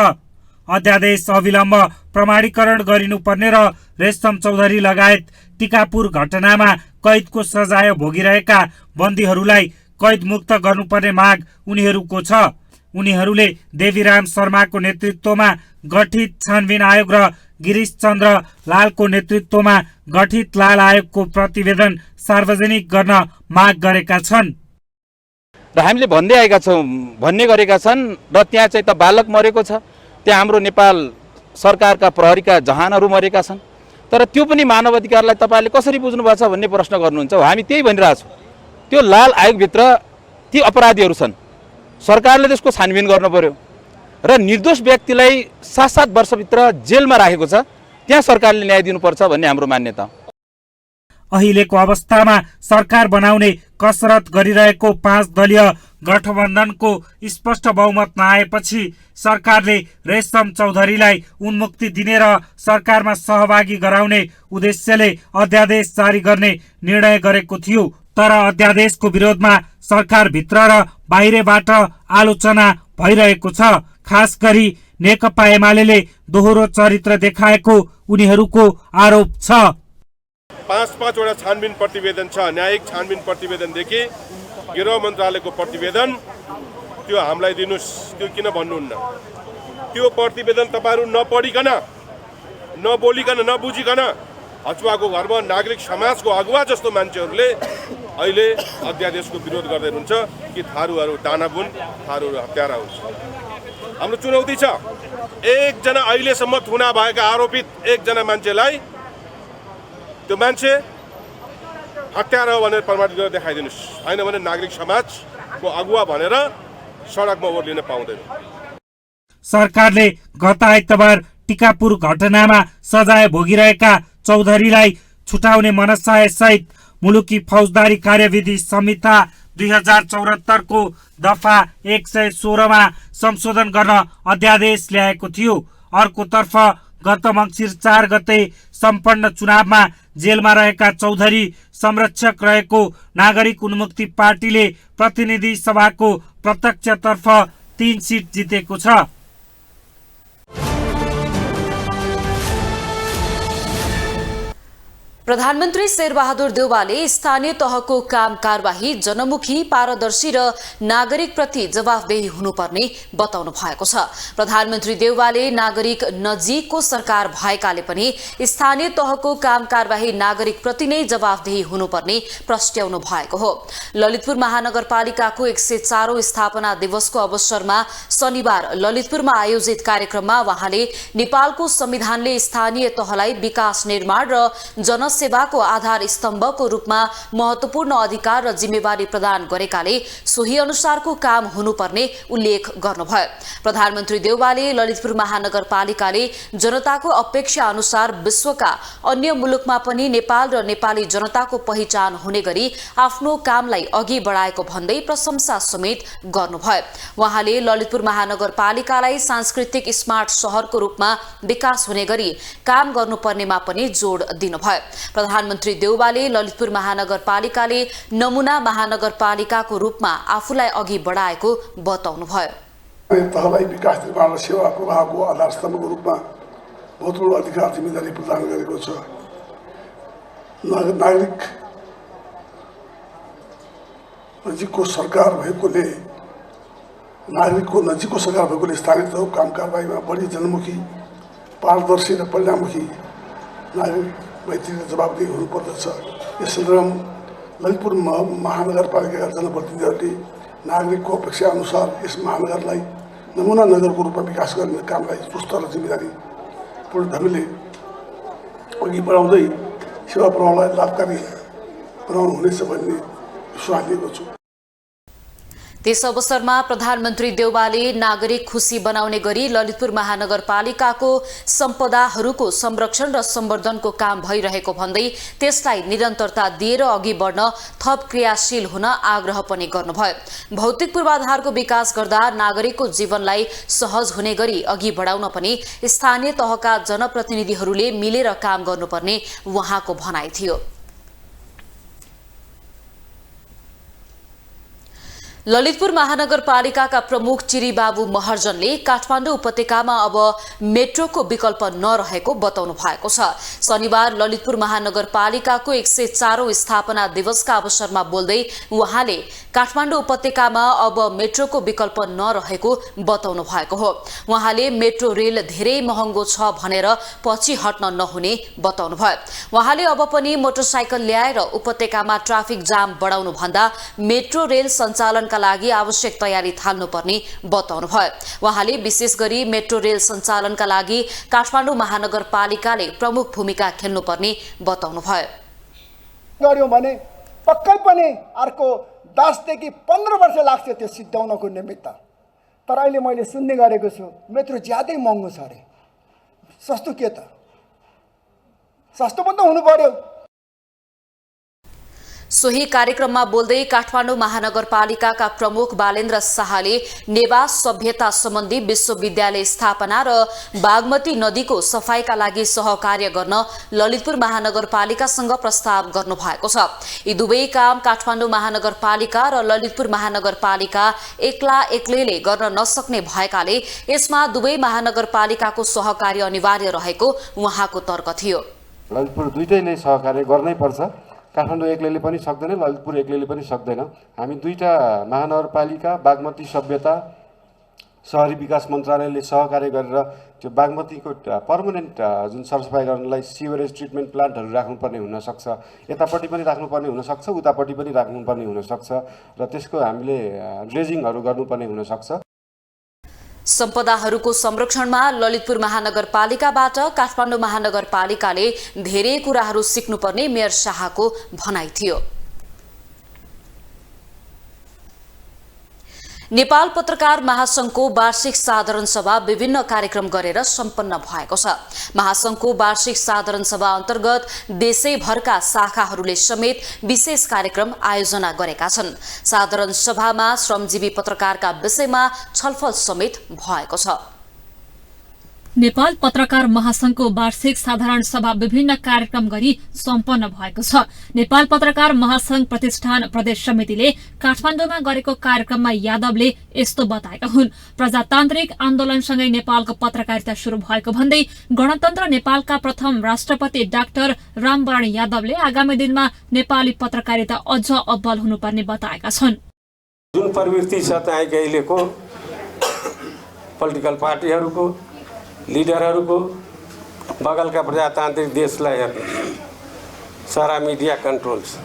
Speaker 19: अध्यादेश अविलम्ब प्रमाणीकरण गरिनुपर्ने र रेशम चौधरी लगायत टिकापुर घटनामा कैदको सजाय भोगिरहेका बन्दीहरूलाई कैद मुक्त गर्नुपर्ने माग उनीहरूको छ। उनीहरूले देवीराम शर्माको नेतृत्वमा गठित छानबिन आयोग र गिरीश चन्द्र लालको नेतृत्वमा गठित लाल आयोगको प्रतिवेदन सार्वजनिक गर्न माग गरेका छन्।
Speaker 20: र हामीले भन्ने गरेका छन् र त्यहाँ चाहिँ त बालक मरेको छ, त्यहाँ हाम्रो नेपाल सरकारका प्रहरीका जहानहरू मरेका छन्, तर त्यो पनि मानव अधिकारलाई तपाईले कसरी बुझ्नुपर्छ भन्ने प्रश्न गर्नुहुन्छ। हामी त्यही भनिरहेछौँ, त्यो लाल आयोगभित्र ती अपराधीहरू छन्, सरकारले त्यसको छानबिन गर्नु पर्यो र निर्दोष व्यक्तिलाई 7-7 वर्षभित्र जेलमा राखेको छ, त्यहाँ सरकारले न्याय दिनुपर्छ भन्ने हाम्रो मान्यता हो।
Speaker 19: अहिलेको अवस्थामा सरकार बनाउने कसरत गरिरहेको 5 दलीय गठबन्धनको स्पष्ट बहुमत नआएपछि सरकारले रेशम चौधरीलाई उन्मुक्ति दिने र सरकारमा सहभागी गराउने उद्देश्यले अध्यादेश जारी गर्ने निर्णय गरेको थियो। तर अध्यादेशको विरोधमा सरकारभित्र र बाहिरबाट आलोचना भइरहेको छ। खास गरी नेकपा एमाले दोहोरो चरित्र देखाएको उनीहरूको आरोप छ।
Speaker 21: 5-5 वटा छानबिन प्रतिवेदन छ। न्यायिक छानबिन प्रतिवेदनदेखि गृह मन्त्रालयको प्रतिवेदन, त्यो हामीलाई दिनुस्। त्यो किन भन्नुहुन्न? त्यो प्रतिवेदन तपाईहरु नपढिकन, नबोलिकन, नबुझिकन हचुवाको घरमा नागरिक समाजको अगुवा जस्तो मान्छेहरूले अहिले अध्यादेशको विरोध गर्दै हुनुहुन्छ कि थारूहरू दानाबुन, थारूहरू हत्यारा हुन्छ। हाम्रो चुनौती छ, एकजना अहिलेसम्म थुना भएका आरोपित एकजना मान्छेलाई त्यो मान्छे हत्यारा हो भनेर प्रमाणित गरेर देखाइदिनुस्। हैन भने नागरिक समाजको अगुवा भनेर सडकमा ओर्लिन पाउँदैन।
Speaker 19: सरकारले गत आइतबार टिकापुर घटनामा सजाय भोगिरहेका चौधरीलाई छुटाउने मनसाय सहित मुलुकी फौजदारी कार्यविधि संहिता 2074 को दफा 116 मा संशोधन गर्न अध्यादेश ल्याएको थियो। अर्कोतर्फ गत मङ्सिर 4 गते सम्पन्न चुनावमा जेलमा रहेका चौधरी संरक्षक रहेको नागरिक उन्मुक्ति पार्टीले प्रतिनिधि सभाको प्रत्यक्षतर्फ 3 सिट जितेको छ।
Speaker 1: प्रधानमन्त्री शेरबहादुर देउवाले स्थानीय तहको काम कारबाही जनमुखी, पारदर्शी र नागरिक प्रति जवाफदेही हुनुपर्ने बताउनु भएको छ। प्रधानमन्त्री देउवाले नागरिक नजिकको सरकार भएकाले पनि स्थानीय तहको काम कारबाही नागरिक प्रति नै जवाफदेही हुनुपर्ने प्रस्ट्याउनु भएको हो। ललितपुर महानगरपालिकाको 104औं स्थापना दिवसको अवसरमा शनिबार ललितपुरमा आयोजित कार्यक्रममा उहाँले नेपालको संविधानले स्थानीय तहलाई विकास निर्माण र जनसेवाको आधार स्तम्भको रूपमा महत्वपूर्ण अधिकार र जिम्मेवारी प्रदान गरेकाले सोही अनुसारको काम हुनुपर्ने उल्लेख गर्नुभयो। प्रधानमन्त्री देउवाले ललितपुर महानगरपालिकाले जनताको अपेक्षा अनुसार विश्वका अन्य मुलुकमा पनि नेपाल र नेपाली जनताको पहिचान हुने गरी आफ्नो कामलाई अघि बढाएको भन्दै प्रशंसा समेत गर्नुभयो। उहाँले ललितपुर महानगरपालिकालाई सांस्कृतिक स्मार्ट शहरको रूपमा विकास हुने गरी काम गर्नुपर्नेमा पनि जोड दिनुभयो। प्रधानमन्त्री देउवाले ललितपुर महानगरपालिकाले नमुना महानगरपालिकाको रूपमा आफूलाई अघि बढाएको बताउनुभयो।
Speaker 5: तहलाई विकास निर्माण र सेवा प्रवाहको आधारस्तम्भको रूपमा बहुत ठुलो अधिकार जिम्मेदारी प्रदान गरेको छ। नागरिक नजिकको सरकार भएकोले स्थानीय तहको काम कारबाहीमा बढी जनमुखी, पारदर्शी र परिणाममुखी नागरिक मैत्री र जवाबदेही हुनुपर्दछ। यस सन्दर्भमा ललितपुर महानगरपालिकाका जनप्रतिनिधिहरूले नागरिकको अपेक्षा अनुसार यस महानगरलाई नमुना नगरको रूपमा विकास गर्ने कामलाई चुस्त र जिम्मेदारीपूर्ण ढङ्गले अघि बढाउँदै सेवा प्रवाहलाई लाभकारी बनाउनु हुनेछ भन्ने विश्वास लिएको छु।
Speaker 1: त्यस अवसरमा प्रधानमन्त्री देउवाले नागरिक खुशी बनाउने गरी ललितपुर महानगरपालिकाको सम्पदाहरूको संरक्षण र सम्वर्धनको काम भइरहेको भन्दै त्यसलाई निरन्तरता दिएर अघि बढ्न थप क्रियाशील हुन आग्रह पनि गर्नुभयो। भौतिक पूर्वाधारको विकास गर्दा नागरिकको जीवनलाई सहज हुने गरी अघि बढाउन पनि स्थानीय तहका जनप्रतिनिधिहरूले मिलेर काम गर्नुपर्ने उहाँको भनाइ थियो। ललितपुर महानगरपालिकाका प्रमुख चिरीबाबु महर्जनले काठमाडौँ उपत्यकामा अब मेट्रोको विकल्प नरहेको बताउनु भएको छ। शनिबार ललितपुर महानगरपालिकाको 104औं स्थापना दिवसका अवसरमा बोल्दै उहाँले काठमाडौँ उपत्यकामा अब मेट्रोको विकल्प नरहेको बताउनु भएको हो। उहाँले मेट्रो रेल धेरै महँगो छ भनेर पछि हट्न नहुने बताउनुभयो। उहाँले अब पनि मोटरसाइकल ल्याएर उपत्यकामा ट्राफिक जाम बढाउनु भन्दा मेट्रो रेल सञ्चालनका लागि आवश्यक तयारी थाल्नुपर्ने बताउनुभयो। उहाँले विशेष गरी मेट्रो रेल सञ्चालनका लागि काठमाडौँ महानगरपालिकाले प्रमुख भूमिका खेल्नुपर्ने बताउनुभयो।
Speaker 22: गर्यो भने पक्कै पनि अर्को 10 देखि 15 वर्ष लाग्छ त्यो सिद्ध्याउनको निमित्त। तर अहिले मैले सुन्ने गरेको छु मेट्रो ज्यादै महँगो छ अरे। सस्तो के त? सस्तो पनि त हुनु पर्यो।
Speaker 1: सोही कार्यक्रममा बोल्दै काठमाडौँ महानगरपालिकाका प्रमुख बालेन्द्र शाहले नेवास सभ्यता सम्बन्धी विश्वविद्यालय स्थापना र बागमती नदीको सफाईका लागि सहकार्य गर्न ललितपुर महानगरपालिकासँग प्रस्ताव गर्नुभएको छ। यी दुवै काम काठमाडौँ महानगरपालिका र ललितपुर महानगरपालिका एक्लैले गर्न नसक्ने भएकाले यसमा दुवै महानगरपालिकाको सहकार्य अनिवार्य रहेको उहाँको तर्क थियो।
Speaker 23: ललितपुर दुईटैले सहकार्य गर्नै पर्छ। काठमाडौँ एक्लैले पनि सक्दैन, ललितपुर एक्लैले पनि सक्दैन। हामी दुईटा महानगरपालिका बागमती सभ्यता शहरी विकास मन्त्रालयले सहकार्य गरेर त्यो बागमतीको पर्मनेन्ट जुन सरसफाइ गर्नलाई सिवरेज ट्रिटमेन्ट प्लान्टहरू राख्नुपर्ने हुनसक्छ, यतापट्टि पनि राख्नुपर्ने हुनसक्छ, उतापट्टि पनि राख्नुपर्ने हुनसक्छ र त्यसको हामीले ड्रेजिङहरू गर्नुपर्ने हुनसक्छ।
Speaker 1: सम्पदाहरूको संरक्षणमा ललितपुर महानगरपालिकाबाट काठमाडौँ महानगरपालिकाले धेरै कुराहरू सिक्नुपर्ने मेयर शाहको भनाइ थियो। नेपाल पत्रकार महासंघको वार्षिक साधारण सभा विभिन्न कार्यक्रम गरेर सम्पन्न भएको छ। महासंघको वार्षिक साधारण सभा अन्तर्गत देशैभरका शाखाहरूले समेत विशेष कार्यक्रम आयोजना गरेका छन्। साधारण सभामा श्रमजीवी पत्रकारका विषयमा छलफल समेत भएको छ।
Speaker 10: नेपाल पत्रकार महासंघको वार्षिक साधारण सभा विभिन्न कार्यक्रम गरी सम्पन्न भएको छ। नेपाल पत्रकार महासंघ प्रतिष्ठान प्रदेश समितिले काठमाडौँमा गरेको कार्यक्रममा यादवले यस्तो बताएका हुन्। प्रजातान्त्रिक आन्दोलनसँगै नेपालको पत्रकारिता शुरू भएको भन्दै गणतन्त्र नेपालका प्रथम राष्ट्रपति डाक्टर रामवरण यादवले आगामी दिनमा नेपाली पत्रकारिता अझ अब्बल हुनुपर्ने बताएका छन्।
Speaker 24: जुन प्रवृत्ति छ त्यहाँको अहिलेको पोलिटिकल पार्टीहरूको लिडरहरूको बगलका प्रजातान्त्रिक देशलाई हेर्नु, सारा मिडिया कन्ट्रोल छ।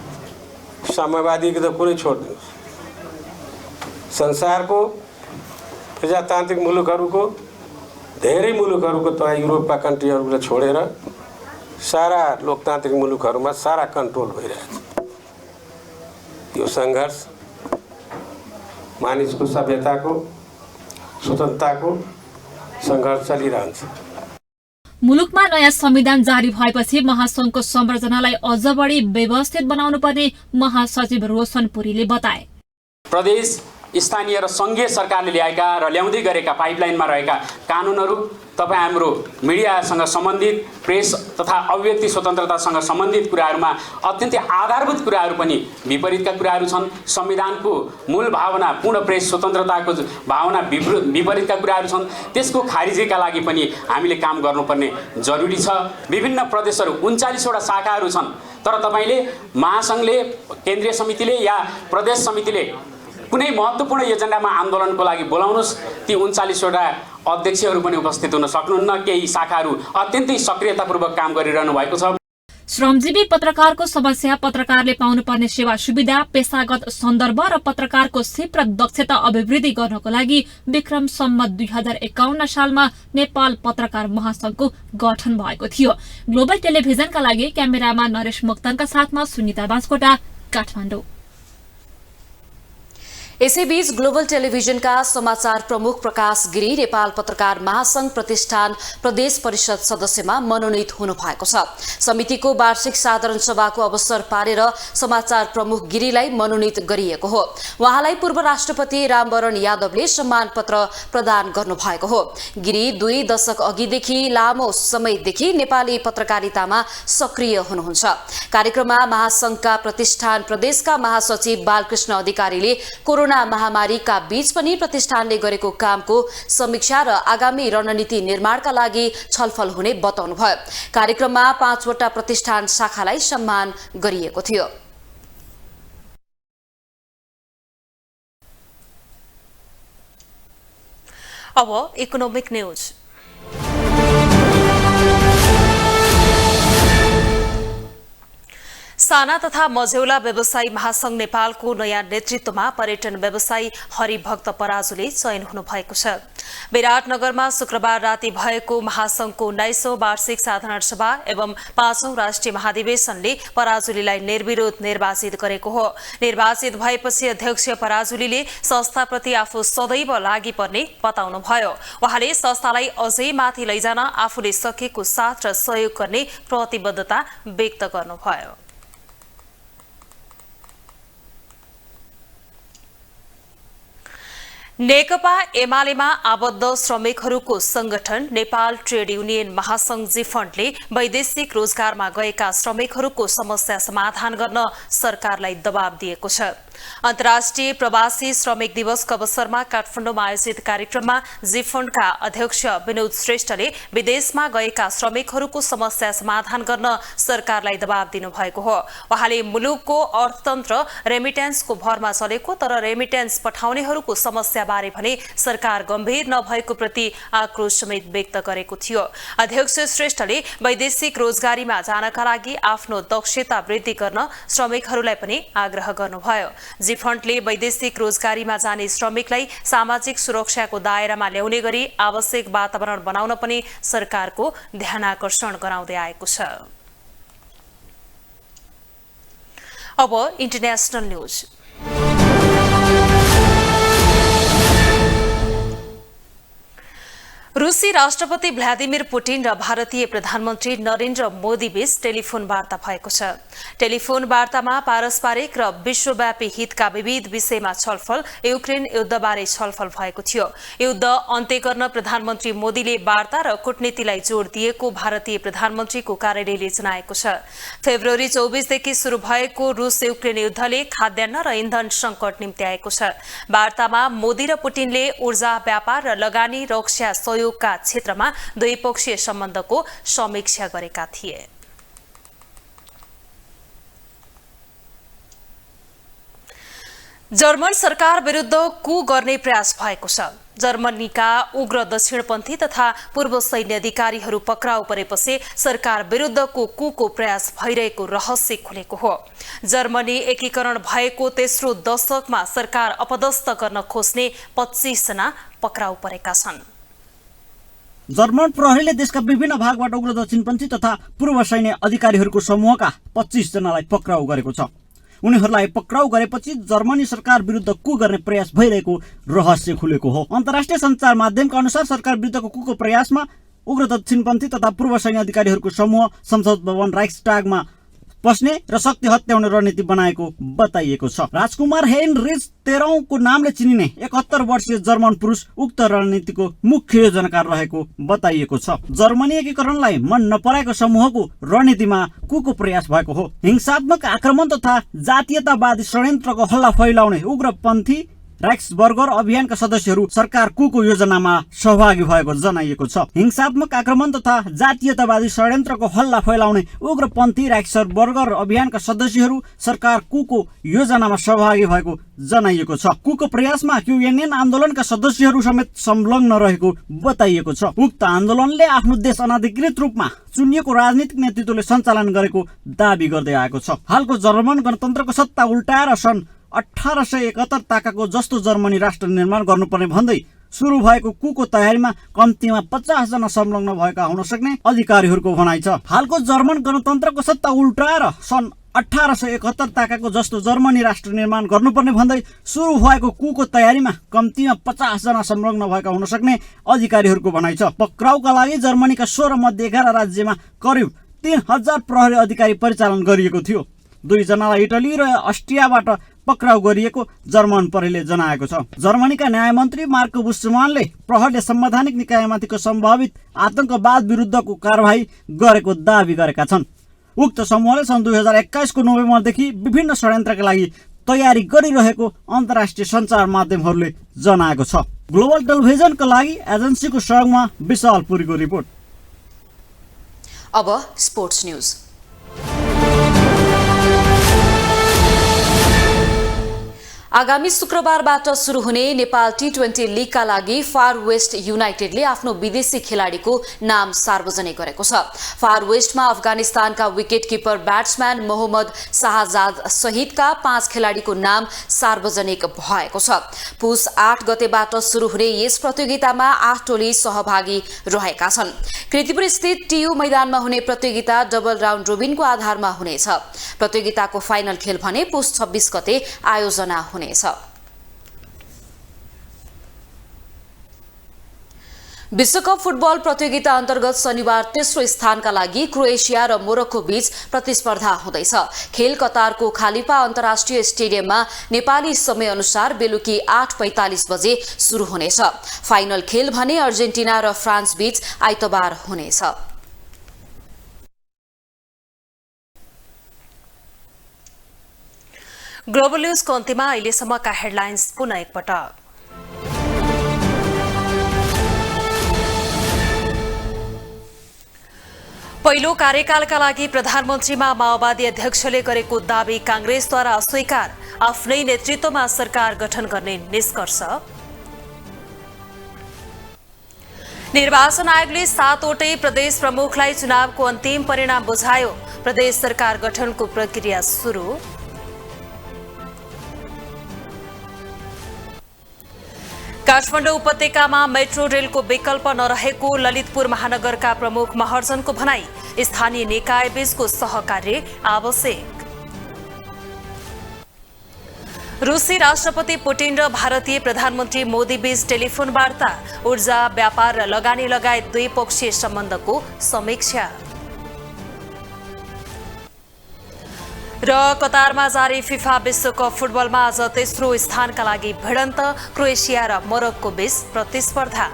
Speaker 24: साम्यवादीको त कुरै छोड्दिनुहोस्। संसारको प्रजातान्त्रिक मुलुकहरूको धेरै मुलुकहरूको त युरोपका कन्ट्रीहरूलाई छोडेर सारा लोकतान्त्रिक मुलुकहरूमा सारा कन्ट्रोल भइरहेछ। यो सङ्घर्ष मानिसको सभ्यताको स्वतन्त्रताको सङ्घर्ष चलिरहन्छ।
Speaker 10: मुलुकमा नयाँ संविधान जारी भएपछि महासंघको संरचनालाई अझ बढी व्यवस्थित बनाउनु पर्ने महासचिव रोशन पुरीले बताए।
Speaker 3: प्रदेश स्थानीय र संघीय सरकारले ल्याएका र ल्याउँदै गरेका पाइपलाइनमा रहेका कानुनहरू तपाईँ हाम्रो मिडियासँग सम्बन्धित प्रेस तथा अभिव्यक्ति स्वतन्त्रतासँग सम्बन्धित कुराहरूमा अत्यन्तै आधारभूत कुराहरू पनि विपरीतका कुराहरू छन्। संविधानको मूल भावना पूर्ण प्रेस स्वतन्त्रताको भावना विपरीतका कुराहरू छन्। त्यसको खारिजीका लागि पनि हामीले काम गर्नुपर्ने जरुरी छ। विभिन्न प्रदेशहरू 39वटा शाखाहरू छन्, तर तपाईँले महासंघले केन्द्रीय समितिले या प्रदेश समितिले कुनै महत्त्वपूर्ण एजेन्डामा आन्दोलनको लागि बोलाउनुस्, ती 39वटा अध्यक्षहरू पनि उपस्थित हुन सक्नुहुन्न। केही शाखाहरू अत्यन्तै सक्रियतापूर्वक काम गरिरहनु भएको छ।
Speaker 10: श्रमजीवी पत्रकारको समस्या, पत्रकारले पाउनुपर्ने सेवा सुविधा, पेशागत सन्दर्भ र पत्रकारको सिप र दक्षता अभिवृद्धि गर्नको लागि विक्रम सम्मत 2051 सालमा नेपाल पत्रकार महासंघको गठन भएको थियो। ग्लोबल टेलिभिजनका लागि क्यामेरामा नरेश मोक्तानका साथमा सुनिता बास्कोटा, काठमाडौँ।
Speaker 1: यसैबीच ग्लोबल टेलिभिजनका समाचार प्रमुख प्रकाश गिरी नेपाल पत्रकार महासंघ प्रतिष्ठान प्रदेश परिषद सदस्यमा मनोनित हुनु भएको छ। समितिको वार्षिक साधारण सभाको अवसर पारेर समाचार प्रमुख गिरीलाई मनोनित गरिएको हो। उहाँलाई पूर्व राष्ट्रपति रामवरण यादवले सम्मान पत्र प्रदान गर्नु भएको हो। गिरी 2 दशक अघिदेखि लामो समयदेखि नेपाली पत्रकारितामा सक्रिय हुनुहुन्छ। कार्यक्रममा महासंघका प्रतिष्ठान प्रदेशका महासचिव बालकृष्ण अधिकारीले कोरोना महामारीका बीच पनि प्रतिष्ठानले गरेको कामको समीक्षा र आगामी रणनीति निर्माणका लागि छलफल हुने बताउनुभयो। कार्यक्रममा 5वटा प्रतिष्ठान शाखालाई सम्मान गरिएको थियो।
Speaker 2: अब इकोनोमिक न्यूज। साना तथा मझौला व्यवसायी महासंघ नेपालको नयाँ नेतृत्वमा पर्यटन व्यवसायी हरिभक्त पराजुले चयन हुनु भएको छ। विराटनगरमा शुक्रबार राति भएको महासंघको 19औं वार्षिक साधारण सभा एवं 5औं राष्ट्रिय महाधिवेशनले पराजुलीलाई निर्विरोध निर्वाचित गरेको हो। निर्वाचित भएपछि अध्यक्ष पराजुलीले संस्थाप्रति आफू सदैव लागि पर्ने बताउनुभयो। उहाँले संस्थालाई अझै माथि लैजान आफूले सकेको साथ र सहयोग गर्ने प्रतिबद्धता व्यक्त गर्नुभयो। नेकपा एमालेमा आबद्ध श्रमिकहरूको संगठन नेपाल ट्रेड युनियन महासंघ जिफन्डले वैदेशिक रोजगारमा गएका श्रमिकहरूको समस्या समाधान गर्न सरकारलाई दबाब दिएको छ। अन्तर्राष्ट्रिय प्रवासी श्रमिक दिवसको अवसरमा काठमाडौँमा आयोजित कार्यक्रममा जिफन्डका अध्यक्ष विनोद श्रेष्ठले विदेशमा गएका श्रमिकहरूको समस्या समाधान गर्न सरकारलाई दबाब दिनुभएको हो। उहाँले मुलुकको अर्थतन्त्र रेमिटेन्सको भरमा चलेको तर रेमिटेन्स पठाउनेहरूको समस्या बारे भने सरकार गम्भीर नभएको प्रति आक्रोश समेत व्यक्त गरेको थियो। अध्यक्ष श्रेष्ठले वैदेशिक रोजगारीमा जानका लागि आफ्नो दक्षता वृद्धि गर्न श्रमिकहरूलाई पनि आग्रह गर्नुभयो। जिफन्डले वैदेशिक रोजगारीमा जाने श्रमिकलाई सामाजिक सुरक्षाको दायरामा ल्याउने गरी आवश्यक वातावरण बनाउन पनि सरकारको ध्यानाकर्षण गराउँदै आएको छ। अब इन्टरनेशनल न्यूज। रूसी राष्ट्रपति भ्लादिमिर पुटिन र भारतीय प्रधानमन्त्री नरेन्द्र मोदी बीच टेलिफोन वार्ता भएको छ। टेलिफोन वार्तामा पारस्परिक र विश्वव्यापी हितका विविध विषयमा छलफल, युक्रेन युद्धबारे छलफल भएको थियो। युद्ध अन्त्य गर्न प्रधानमन्त्री मोदीले वार्ता र कूटनीतिलाई जोड दिएको भारतीय प्रधानमन्त्रीको कार्यालयले जनाएको छ। फेब्रुअरी 24 देखि सुरु भएको रूस युक्रेन युद्धले खाद्यान्न र इन्धन संकट निम्ति आएको छ। वार्तामा मोदी र पुटिनले ऊर्जा, व्यापार र लगानी, रक्षा सहयोगका क्षेत्रमा द्विपक्षीय सम्बन्धको समीक्षा गरेका थिए। जर्मन सरकार विरुद्ध कू गर्ने प्रयास भएको छ। जर्मनीका उग्र दक्षिणपन्थी तथा पूर्व सैन्य अधिकारीहरू पक्राउ परेपछि सरकार विरुद्धको कूको प्रयास भइरहेको रहस्य खुलेको हो। जर्मनी एकीकरण भएको तेस्रो दशकमा सरकार अपदस्थ गर्न खोज्ने 25 जना पक्राउ परेका छन्।
Speaker 4: जर्मन प्रहरीले देशका विभिन्न भागबाट उग्र दक्षिणपन्थी तथा पूर्व सैन्य अधिकारीहरूको समूहका 25 जनालाई पक्राउ गरेको छ। उनीहरूलाई पक्राउ गरेपछि जर्मनी सरकार विरुद्ध कू गर्ने प्रयास भइरहेको रहस्य खुलेको हो। अन्तर्राष्ट्रिय सञ्चार माध्यमका अनुसार सरकार विरुद्धको कूको प्रयासमा उग्र दक्षिणपन्थी तथा पूर्व सैन्य अधिकारीहरूको समूह संसद भवन राइक्सटागमा पस्ने र शक्ति हत्याउने रणनीति बनाएको बताइएको छ। राजकुमार हेनरिच 13औं को नामले चिनिने 71 वर्षीय जर्मन पुरुष उक्त रणनीतिको मुख्य योजनाकार रहेको बताइएको छ। जर्मनी एकीकरणलाई मन नपराएको समूहको रणनीतिमा कूको प्रयास भएको हो। हिंसात्मक आक्रमण तथा जातीयतावादी षड्यन्त्रको हल्ला फैलाउने उग्रपन्थी राइक्सबर्गर अभियानका सदस्यहरू सरकार कूको योजनामा सहभागी भएको जनाइएको छ। हिंसात्मक आक्रमण तथा जातीयतावादी षड्यन्त्रको हल्ला फैलाउने उग्रपन्थी राइक्सबर्गर अभियानका सदस्यहरू सरकार कूको योजनामा सहभागी भएको जनाइएको छ। कूको प्रयासमा क्युएनएन आन्दोलनका सदस्यहरू समेत संलग्न रहेको बताइएको छ। उक्त आन्दोलनले आफ्नो देश अनाधिकृत रूपमा चुनिएको राजनीतिक नेतृत्वले सञ्चालन गरेको दावी गर्दै आएको छ। हालको जर्मन गणतन्त्रको सत्ता उल्टाएर सन् 1871 ताकाको जस्तो जर्मनी राष्ट्र निर्माण गर्नुपर्ने भन्दै सुरु भएको कूको तयारीमा कम्तीमा 50 जना संलग्न भएका हुन सक्ने अधिकारीहरूको भनाइ छ। हालको जर्मन गणतन्त्रको सत्ता उल्टाएर सन् 1871 ताकाको जस्तो जर्मनी राष्ट्र निर्माण गर्नुपर्ने भन्दै सुरु भएको कूको तयारीमा कम्तीमा 50 जना संलग्न भएका हुन सक्ने अधिकारीहरूको भनाइ छ। पक्राउका लागि जर्मनीका 16 मध्ये 11 राज्यमा करिब 3000 प्रहरी अधिकारी परिचालन गरिएको थियो। 2 जनालाई इटली र अस्ट्रियाबाट पक्राउ गरिएको जर्मन प्रहरीले जनाएको छ। जर्मनीका न्यायमन्त्री मार्क बुस्मानले प्रहरीले संवैधानिक निकायमाथिको सम्भावित आतंकवाद विरुद्धको कारबाही गरेको दावी गरेका छन्। उक्त समूहले सन् 2021 को नोभेम्बरदेखि विभिन्न षड्यन्त्रका लागि तयारी गरिरहेको अन्तर्राष्ट्रिय सञ्चार माध्यमहरूले जनाएको छ। ग्लोबल टेलिभिजनका लागि एजेन्सीको सहयोगमा विशाल पुरीको रिपोर्ट।
Speaker 1: अब स्पोर्ट्स न्यूज। आगामी शुक्रबारबाट सुरु हुने नेपाल टी20 लीगका लागि फार वेस्ट युनाइटेडले आफ्नो विदेशी खेलाडीको नाम सार्वजनिक गरेको छ। फार वेस्टमा अफगानिस्तानका wicket keeper batsman Mohammad Shahzad सहितका 5 खेलाडीको नाम सार्वजनिक भएको छ। पुस 8 गतेबाट सुरु हुने यस प्रतियोगितामा 8 टोली सहभागी रहेका छन्। कृतिपुर स्थित टियु मैदानमा हुने प्रतियोगिता डबल राउन्ड रोबिनको आधारमा हुनेछ। प्रतियोगिताको फाइनल खेल भने पुस 26 गते आयोजना हुनेछ। विश्वकप फुटबल प्रतियोगिता अन्तर्गत शनिबार तेस्रो स्थानका लागि क्रोएसिया र मोरक्को बीच प्रतिस्पर्धा हुँदैछ। खेल कतारको खालिफा अन्तर्राष्ट्रिय स्टेडियममा नेपाली समय अनुसार बेलुकी 8:45 बजे सुरु हुनेछ। फाइनल खेल भने अर्जेन्टिना र फ्रान्स बीच आइतबार हुनेछ।
Speaker 2: ग्लोबल न्यूजको अन्त्यमा अहिलेसम्मका हेडलाइन्स पुनः एकपटक। पहिलो कार्यकालका लागि प्रधानमन्त्रीमा माओवादी अध्यक्षले गरेको दावी कांग्रेसद्वारा अस्वीकार, आफ्नै नेतृत्वमा सरकार गठन गर्ने निष्कर्ष। निर्वाचन आयोगले 7 वटै प्रदेश प्रमुखलाई चुनावको अन्तिम परिणाम बुझायो, प्रदेश सरकार गठनको प्रक्रिया सुरु। काठमाडौँ उपत्यकामा मेट्रो रेलको विकल्प नरहेको ललितपुर महानगरका प्रमुख महर्जनको भनाई, स्थानीय निकाय बीचको सहकार्य आवश्यक। रुसी राष्ट्रपति पुटिन र भारतीय प्रधानमन्त्री मोदी बीच टेलिफोन वार्ता, ऊर्जा, व्यापार र लगानी लगायत द्विपक्षीय सम्बन्धको समीक्षा। र कतारमा जारी फिफा विश्वकप फुटबलमा आज तेस्रो स्थानका लागि भिडन्त, क्रोएसिया र मोरक्को बीच प्रतिस्पर्धा।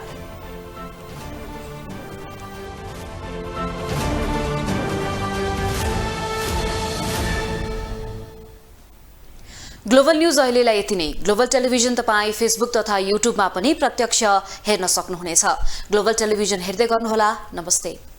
Speaker 1: ग्लोबल न्यूज अहिलेलाई यति नै। ग्लोबल टेलिभिजन तपाईँ फेसबुक तथा युट्युबमा पनि प्रत्यक्ष हेर्न सक्नुहुनेछ। ग्लोबल टेलिभिजन हेर्दै गर्नुहोला। नमस्ते।